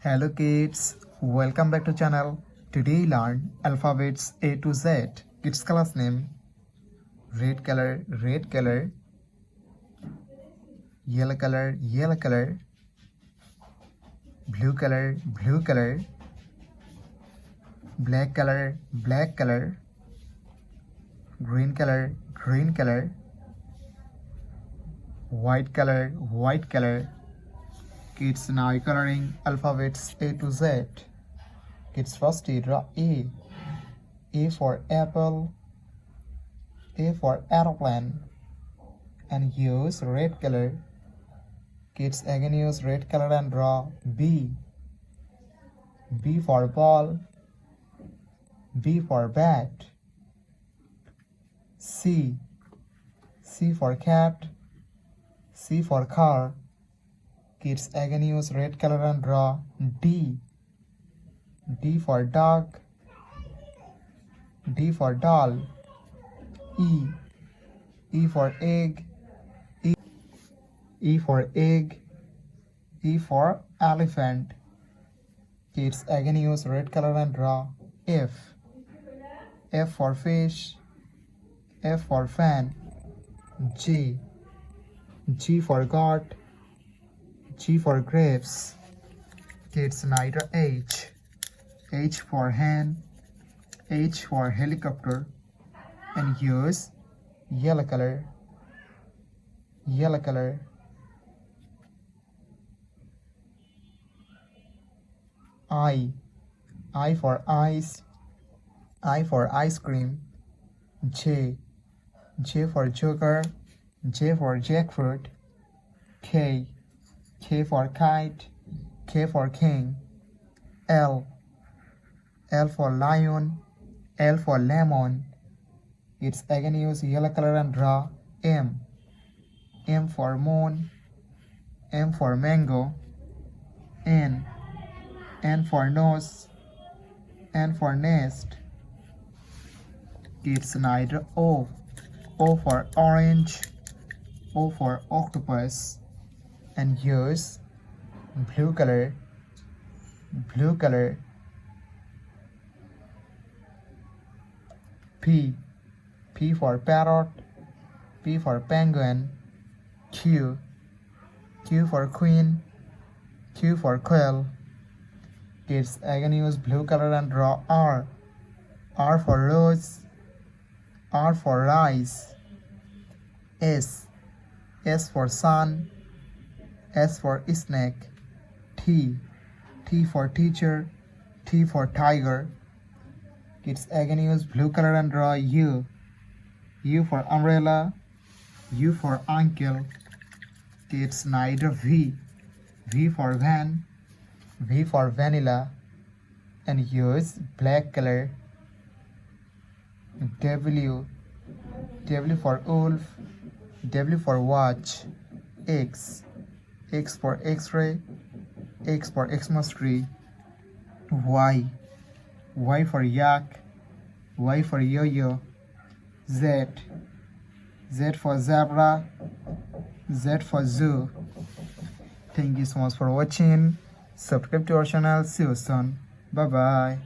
Hello kids, welcome back to channel. Today learn alphabets A to Z. Kids class name: red color, yellow color, blue color, black color, green color, white color. Kids now coloring alphabets A to Z. Kids first draw A. A for apple, A for aeroplane, and use red color. Kids again use red color and draw B. B for ball, B for bat. C. C for cat, C for car. Kids again use red color and draw D. D for dog, D for doll. E. E for egg, E for egg, E for elephant. Kids again use red color and draw F. F for fish, F for fan. G. G for goat, G for grapes. Kids now draw H. H for hen, H for helicopter, and use yellow color. I for ice, I for ice cream. J. J for joker, J for jackfruit. K. K for kite, K for king. L. L for lion, L for lemon. It's again use yellow color and draw M. M for moon, M for mango. N. N for nose, N for nest. Kids now draw O. O for orange, O for octopus, and use blue color. P. P for parrot, P for penguin. Q. Q for queen, Q for quail. Kids again use blue color and draw R. R for rose, R for rice. S. S for sun, S for snake. T. T for teacher, T for tiger. Kids again use blue color and draw U. U for umbrella, U for uncle. Kids now draw V. V for van, V for vanilla, and use black color. W. W for wolf, W for watch. X. X for X-ray, X for Xmas tree. Y. Y for yak, Y for yo-yo. Z. Z for zebra, Z for zoo. Thank you so much for watching. Subscribe to our channel. See you soon. Bye bye.